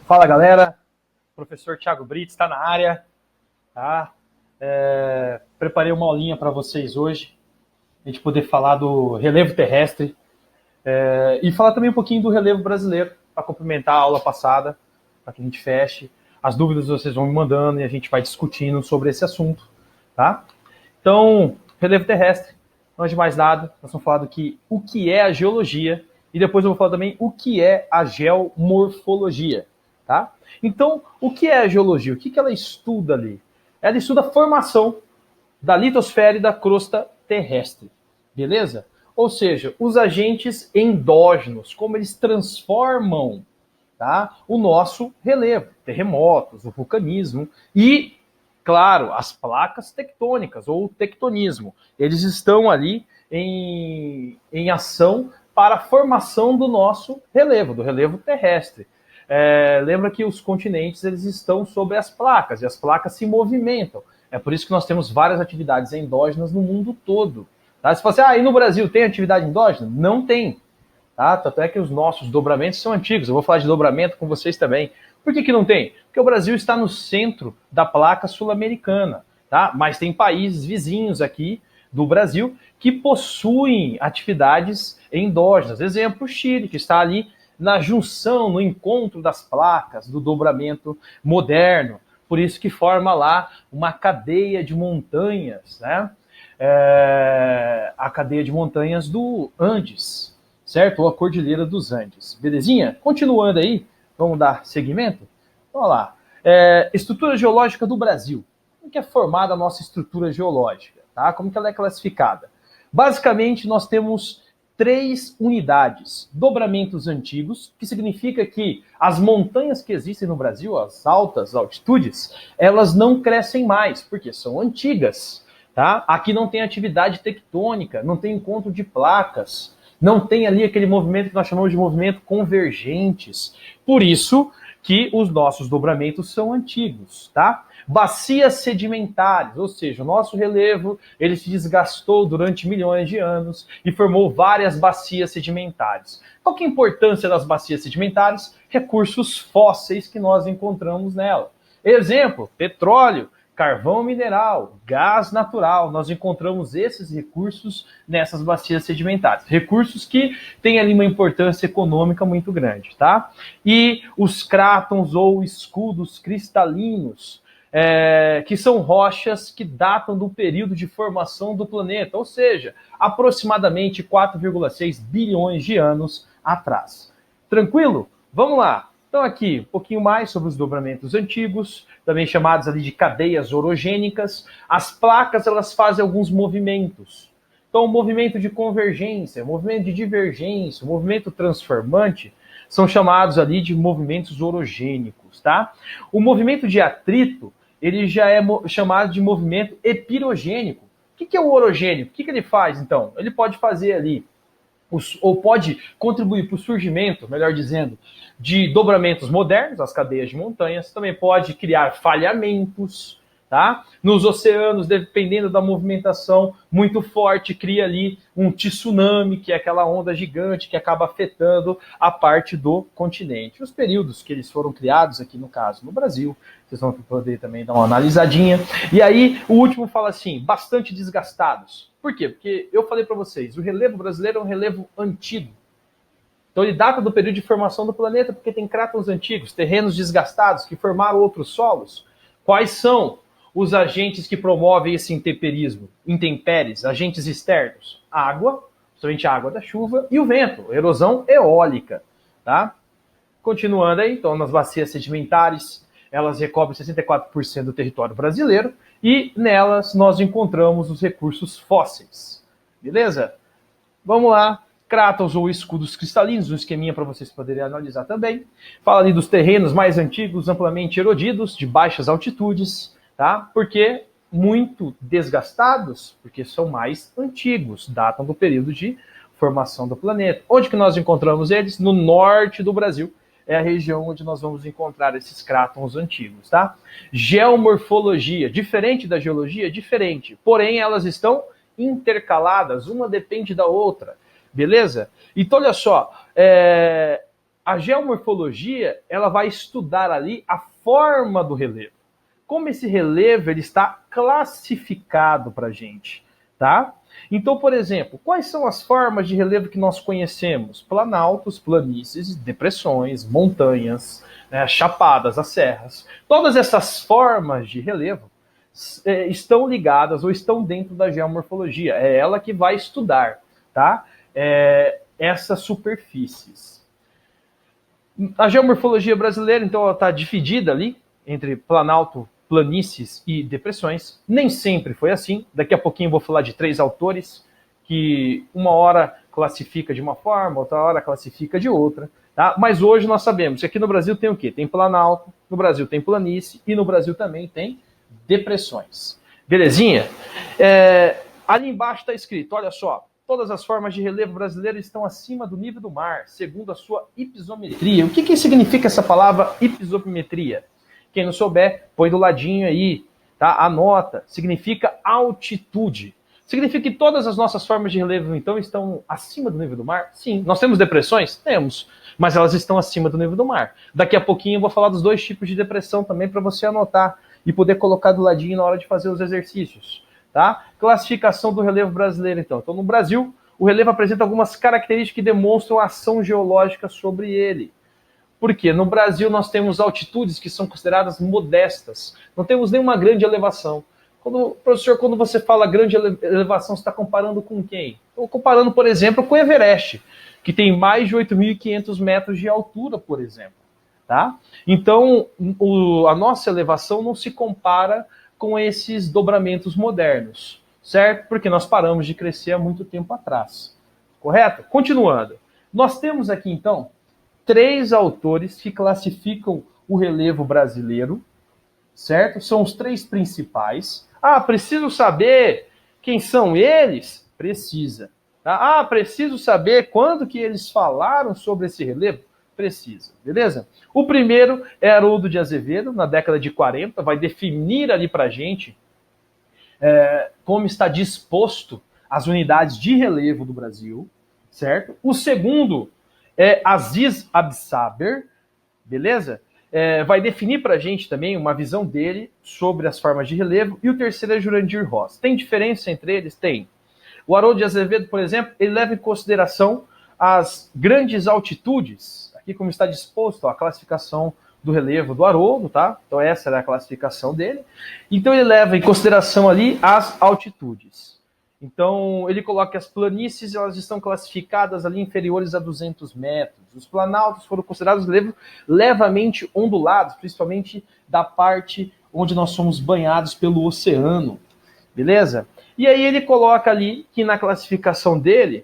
Fala, galera. Professor Thiago Brits está na área. Tá? Preparei uma aulinha para vocês hoje, a gente poder falar do relevo terrestre e falar também um pouquinho do relevo brasileiro, para complementar a aula passada, para que a gente feche. As dúvidas vocês vão me mandando e a gente vai discutindo sobre esse assunto. Tá? Então, relevo terrestre, antes de mais nada, nós vamos falar o que é a geologia e depois eu vou falar também o que é a geomorfologia. Tá? Então, o que é a geologia? O que ela estuda ali? Ela estuda a formação da litosfera e da crosta terrestre, beleza? Ou seja, os agentes endógenos, como eles transformam, tá, o nosso relevo, terremotos, o vulcanismo e, claro, as placas tectônicas ou tectonismo. Eles estão ali em ação para a formação do nosso relevo, do relevo terrestre. Lembra que os continentes eles estão sobre as placas, e as placas se movimentam. É por isso que nós temos várias atividades endógenas no mundo todo. Tá? Se você e no Brasil tem atividade endógena? Não tem. Tá? Tanto é que os nossos dobramentos são antigos. Eu vou falar de dobramento com vocês também. Por que não tem? Porque o Brasil está no centro da placa sul-americana. Tá? Mas tem países vizinhos aqui do Brasil que possuem atividades endógenas. Exemplo, o Chile, que está ali na junção, no encontro das placas do dobramento moderno. Por isso que forma lá uma cadeia de montanhas, né? A cadeia de montanhas do Andes, certo? Ou a Cordilheira dos Andes. Belezinha? Continuando aí, vamos dar seguimento? Vamos lá. Estrutura geológica do Brasil. Como que é formada a nossa estrutura geológica? Tá? Como que ela é classificada? Basicamente, nós temos 3 unidades. Dobramentos antigos, que significa que as montanhas que existem no Brasil, as altas altitudes, elas não crescem mais, porque são antigas. Tá? Aqui não tem atividade tectônica, não tem encontro de placas, não tem ali aquele movimento que nós chamamos de movimento convergentes. Por isso que os nossos dobramentos são antigos, tá? Bacias sedimentares, ou seja, o nosso relevo ele se desgastou durante milhões de anos e formou várias bacias sedimentares. Qual que é a importância das bacias sedimentares? Recursos fósseis que nós encontramos nela. Exemplo, petróleo, carvão mineral, gás natural, nós encontramos esses recursos nessas bacias sedimentares. Recursos que têm ali uma importância econômica muito grande, tá? E os crátons ou escudos cristalinos, que são rochas que datam do período de formação do planeta, ou seja, aproximadamente 4,6 bilhões de anos atrás. Tranquilo? Vamos lá. Então aqui, um pouquinho mais sobre os dobramentos antigos, também chamados ali de cadeias orogênicas. As placas, elas fazem alguns movimentos. Então, o movimento de convergência, o movimento de divergência, o movimento transformante, são chamados ali de movimentos orogênicos, tá? O movimento de atrito, ele já é chamado de movimento epirogênico. O que é o orogênico? O que ele faz, então? Ele pode fazer ali, ou pode contribuir para o surgimento, melhor dizendo, de dobramentos modernos, as cadeias de montanhas, também pode criar falhamentos, tá? Nos oceanos, dependendo da movimentação muito forte, cria ali um tsunami, que é aquela onda gigante que acaba afetando a parte do continente. Os períodos que eles foram criados aqui, no caso, no Brasil, vocês vão poder também dar uma analisadinha. E aí, o último fala assim, bastante desgastados. Por quê? Porque eu falei para vocês, o relevo brasileiro é um relevo antigo. Então ele data do período de formação do planeta, porque tem crátons antigos, terrenos desgastados que formaram outros solos. Quais são os agentes que promovem esse intemperismo? Intempéries, agentes externos. Água, principalmente a água da chuva, e o vento, erosão eólica. Tá? Continuando aí, então, nas bacias sedimentares, elas recobrem 64% do território brasileiro, e nelas nós encontramos os recursos fósseis. Beleza? Vamos lá. Crátons ou escudos cristalinos, um esqueminha para vocês poderem analisar também. Fala ali dos terrenos mais antigos, amplamente erodidos, de baixas altitudes, tá? Porque muito desgastados, porque são mais antigos, datam do período de formação do planeta. Onde que nós encontramos eles? No norte do Brasil. É a região onde nós vamos encontrar esses crátons antigos, tá? Geomorfologia, diferente da geologia? Diferente. Porém, elas estão intercaladas, uma depende da outra. Beleza? Então, olha só, a geomorfologia ela vai estudar ali a forma do relevo. Como esse relevo ele está classificado para a gente, tá? Então, por exemplo, quais são as formas de relevo que nós conhecemos? Planaltos, planícies, depressões, montanhas, né, chapadas, as serras. Todas essas formas de relevo estão ligadas ou estão dentro da geomorfologia. É ela que vai estudar, tá? Essas superfícies. A geomorfologia brasileira, então, ela está dividida ali entre planalto, planícies e depressões. Nem sempre foi assim. Daqui a pouquinho eu vou falar de 3 autores que uma hora classifica de uma forma, outra hora classifica de outra. Tá? Mas hoje nós sabemos que aqui no Brasil tem o quê? Tem planalto, no Brasil tem planície e no Brasil também tem depressões. Belezinha? Ali embaixo está escrito, olha só, todas as formas de relevo brasileiro estão acima do nível do mar, segundo a sua hipisometria. O que significa essa palavra hipisometria? Quem não souber, põe do ladinho aí, tá? Anota. Significa altitude. Significa que todas as nossas formas de relevo, então, estão acima do nível do mar? Sim. Nós temos depressões? Temos. Mas elas estão acima do nível do mar. Daqui a pouquinho eu vou falar dos 2 tipos de depressão também para você anotar e poder colocar do ladinho na hora de fazer os exercícios. Tá? Classificação do relevo brasileiro, então. Então, no Brasil, o relevo apresenta algumas características que demonstram a ação geológica sobre ele. Por quê? No Brasil, nós temos altitudes que são consideradas modestas. Não temos nenhuma grande elevação. Professor, quando você fala grande elevação, você está comparando com quem? Estou comparando, por exemplo, com o Everest, que tem mais de 8.500 metros de altura, por exemplo. Tá? Então, a nossa elevação não se compara com esses dobramentos modernos, certo? Porque nós paramos de crescer há muito tempo atrás. Correto? Continuando. Nós temos aqui, então, 3 autores que classificam o relevo brasileiro, certo? São os 3 principais. Preciso saber quem são eles? Precisa. Tá? Preciso saber quando que eles falaram sobre esse relevo? Precisa, beleza? O primeiro é Haroldo de Azevedo, na década de 40, vai definir ali pra gente como está disposto as unidades de relevo do Brasil, certo? O segundo é Aziz Absaber, beleza? Vai definir para a gente também uma visão dele sobre as formas de relevo. E o terceiro é Jurandir Ross. Tem diferença entre eles? Tem. O Haroldo de Azevedo, por exemplo, ele leva em consideração as grandes altitudes, aqui como está disposto a classificação do relevo do Haroldo, tá? Então essa é a classificação dele. Então ele leva em consideração ali as altitudes. Então, ele coloca que as planícies elas estão classificadas ali inferiores a 200 metros. Os planaltos foram considerados relevos levemente ondulados, principalmente da parte onde nós somos banhados pelo oceano. Beleza? E aí ele coloca ali que na classificação dele,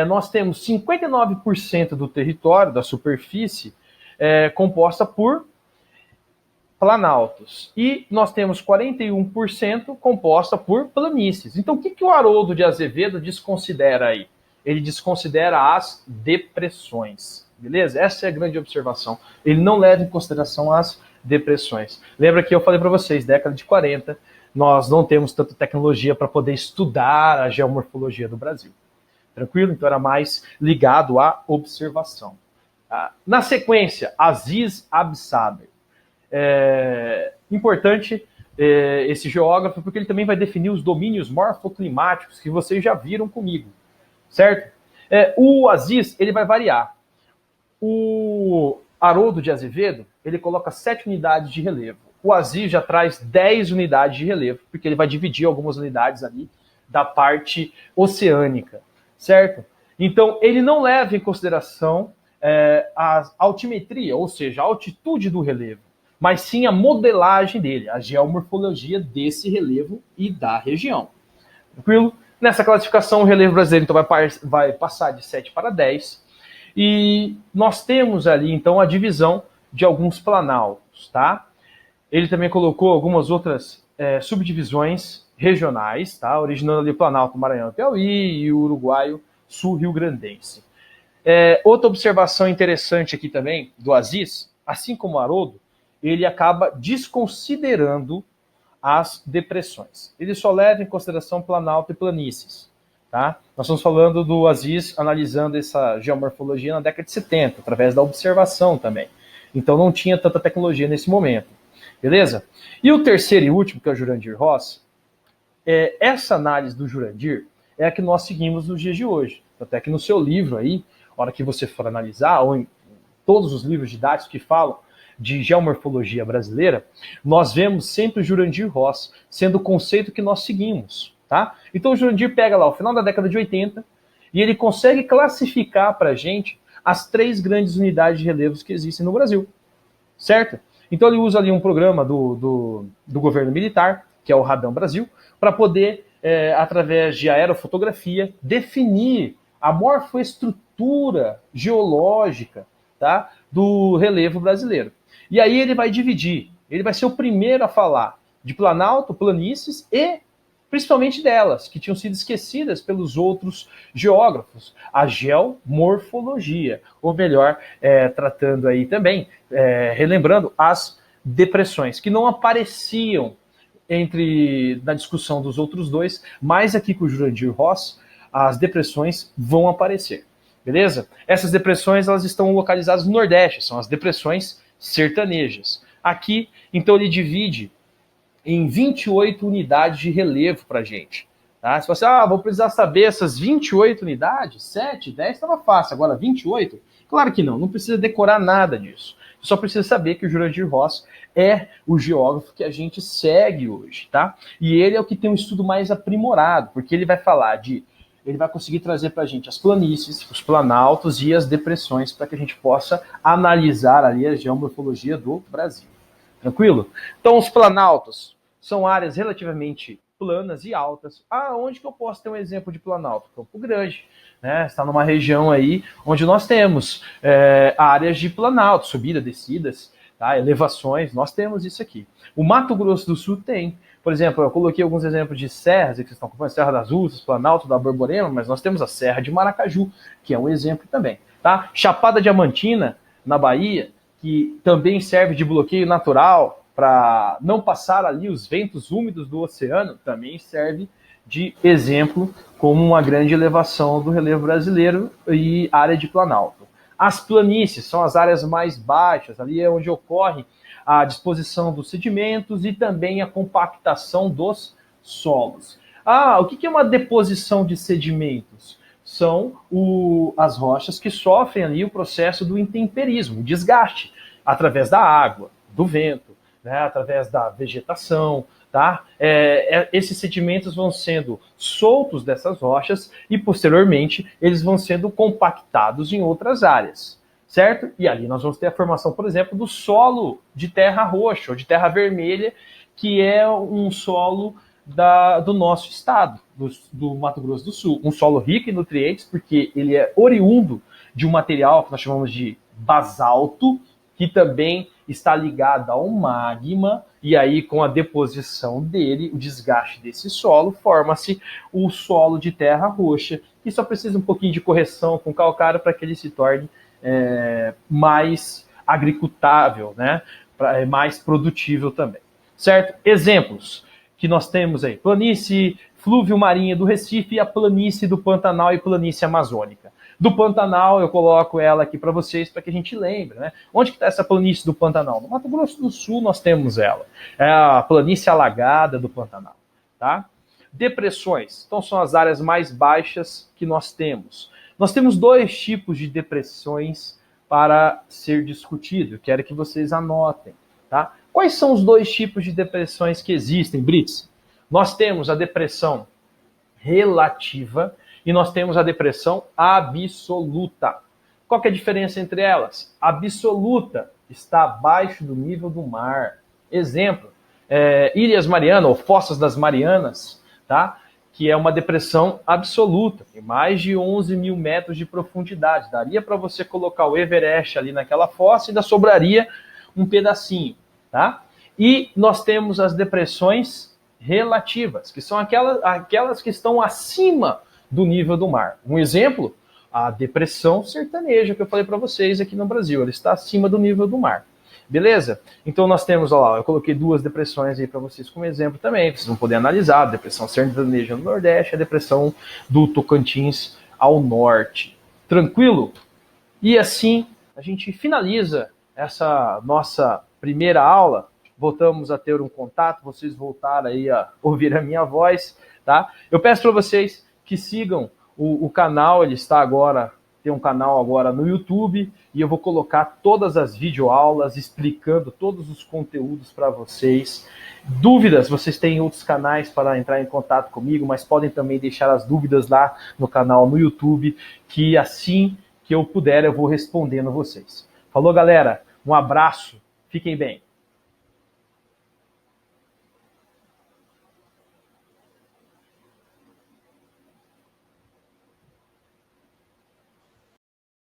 nós temos 59% do território, da superfície, composta por planaltos. E nós temos 41% composta por planícies. Então, o que o Haroldo de Azevedo desconsidera aí? Ele desconsidera as depressões. Beleza? Essa é a grande observação. Ele não leva em consideração as depressões. Lembra que eu falei para vocês, década de 40, nós não temos tanta tecnologia para poder estudar a geomorfologia do Brasil. Tranquilo? Então era mais ligado à observação. Na sequência, Aziz Absaber. Importante esse geógrafo, porque ele também vai definir os domínios morfoclimáticos que vocês já viram comigo, certo? O Aziz, ele vai variar. O Haroldo de Azevedo, ele coloca 7 unidades de relevo. O Aziz já traz 10 unidades de relevo, porque ele vai dividir algumas unidades ali da parte oceânica, certo? Então, ele não leva em consideração a altimetria, ou seja, a altitude do relevo, mas sim a modelagem dele, a geomorfologia desse relevo e da região. Tranquilo? Nessa classificação, o relevo brasileiro então, vai passar de 7 para 10. E nós temos ali, então, a divisão de alguns planaltos, tá? Ele também colocou algumas outras subdivisões regionais, tá? Originando ali o Planalto Maranhão Piauí e o Uruguaio Sul-Rio-Grandense. Outra observação interessante aqui também do Aziz, assim como o Haroldo, ele acaba desconsiderando as depressões. Ele só leva em consideração planalto e planícies. Tá? Nós estamos falando do Aziz analisando essa geomorfologia na década de 70, através da observação também. Então não tinha tanta tecnologia nesse momento. Beleza? E o terceiro e último, que é o Jurandir Ross, essa análise do Jurandir é a que nós seguimos nos dias de hoje. Até que no seu livro aí, na hora que você for analisar, ou em todos os livros didáticos que falam de geomorfologia brasileira, nós vemos sempre o Jurandir Ross sendo o conceito que nós seguimos. Tá? Então o Jurandir pega lá o final da década de 80 e ele consegue classificar para a gente as 3 grandes unidades de relevos que existem no Brasil. Certo? Então ele usa ali um programa do governo militar, que é o Radam Brasil, para poder, através de aerofotografia, definir a morfoestrutura geológica, tá, do relevo brasileiro. E aí ele vai dividir, ele vai ser o primeiro a falar de planalto, planícies e principalmente delas, que tinham sido esquecidas pelos outros geógrafos, a geomorfologia, ou melhor, tratando aí também, relembrando as depressões, que não apareciam na discussão dos outros dois, mas aqui com o Jurandir Ross, as depressões vão aparecer, beleza? Essas depressões, elas estão localizadas no Nordeste, são as depressões sertanejas. Aqui, então, ele divide em 28 unidades de relevo para a gente. Tá? Se você, vou precisar saber essas 28 unidades, 7, 10, estava fácil, agora 28? Claro que não precisa decorar nada disso. Você só precisa saber que o Jurandir Ross é o geógrafo que a gente segue hoje, tá? E ele é o que tem um estudo mais aprimorado, porque ele vai falar ele vai conseguir trazer para a gente as planícies, os planaltos e as depressões para que a gente possa analisar ali a geomorfologia do Brasil. Tranquilo? Então, os planaltos são áreas relativamente planas e altas. Onde que eu posso ter um exemplo de planalto? Campo Grande, né? Está numa região aí onde nós temos áreas de planalto, subidas, descidas, tá? Elevações, nós temos isso aqui. O Mato Grosso do Sul tem. Por exemplo, eu coloquei alguns exemplos de serras, que vocês estão acompanhando, Serra das Ursas, Planalto da Borborema, mas nós temos a Serra de Maracaju, que é um exemplo também. Tá? Chapada Diamantina, na Bahia, que também serve de bloqueio natural para não passar ali os ventos úmidos do oceano, também serve de exemplo como uma grande elevação do relevo brasileiro e área de planalto. As planícies são as áreas mais baixas, ali é onde ocorre a disposição dos sedimentos e também a compactação dos solos. O que é uma deposição de sedimentos? São as rochas que sofrem ali o processo do intemperismo, o desgaste, através da água, do vento, né, através da vegetação, tá? Esses sedimentos vão sendo soltos dessas rochas e, posteriormente, eles vão sendo compactados em outras áreas, certo? E ali nós vamos ter a formação, por exemplo, do solo de terra roxa ou de terra vermelha, que é um solo do nosso estado, do Mato Grosso do Sul. Um solo rico em nutrientes, porque ele é oriundo de um material que nós chamamos de basalto, que também está ligado ao magma, e aí com a deposição dele, o desgaste desse solo, forma-se o solo de terra roxa, que só precisa um pouquinho de correção com calcário para que ele se torne mais agricultável, né? Mais produtível também. Certo? Exemplos que nós temos aí: planície flúvio marinha do Recife e a planície do Pantanal e planície amazônica. Do Pantanal, eu coloco ela aqui para vocês, para que a gente lembre, né? Onde que está essa planície do Pantanal? No Mato Grosso do Sul nós temos ela. É a planície alagada do Pantanal, tá? Depressões. Então são as áreas mais baixas que nós temos. Nós temos 2 tipos de depressões para ser discutido. Eu quero que vocês anotem, tá? Quais são os 2 tipos de depressões que existem, Brits? Nós temos a depressão relativa e nós temos a depressão absoluta. Qual que é a diferença entre elas? A absoluta está abaixo do nível do mar. Exemplo, Ilhas Marianas, ou Fossas das Marianas, tá? Que é uma depressão absoluta, tem mais de 11 mil metros de profundidade. Daria para você colocar o Everest ali naquela fossa e ainda sobraria um pedacinho, tá? E nós temos as depressões relativas, que são aquelas que estão acima do nível do mar. Um exemplo, a depressão sertaneja que eu falei para vocês aqui no Brasil, ela está acima do nível do mar. Beleza? Então nós temos, olha lá, eu coloquei 2 depressões aí para vocês como exemplo também, vocês vão poder analisar: a depressão sertaneja no Nordeste, a depressão do Tocantins ao norte. Tranquilo? E assim a gente finaliza essa nossa primeira aula. Voltamos a ter um contato, vocês voltaram aí a ouvir a minha voz, tá? Eu peço para vocês que sigam o canal, ele está agora, tem um canal agora no YouTube, e eu vou colocar todas as videoaulas explicando todos os conteúdos para vocês. Dúvidas, vocês têm outros canais para entrar em contato comigo, mas podem também deixar as dúvidas lá no canal no YouTube, que assim que eu puder eu vou respondendo vocês. Falou, galera? Um abraço, fiquem bem.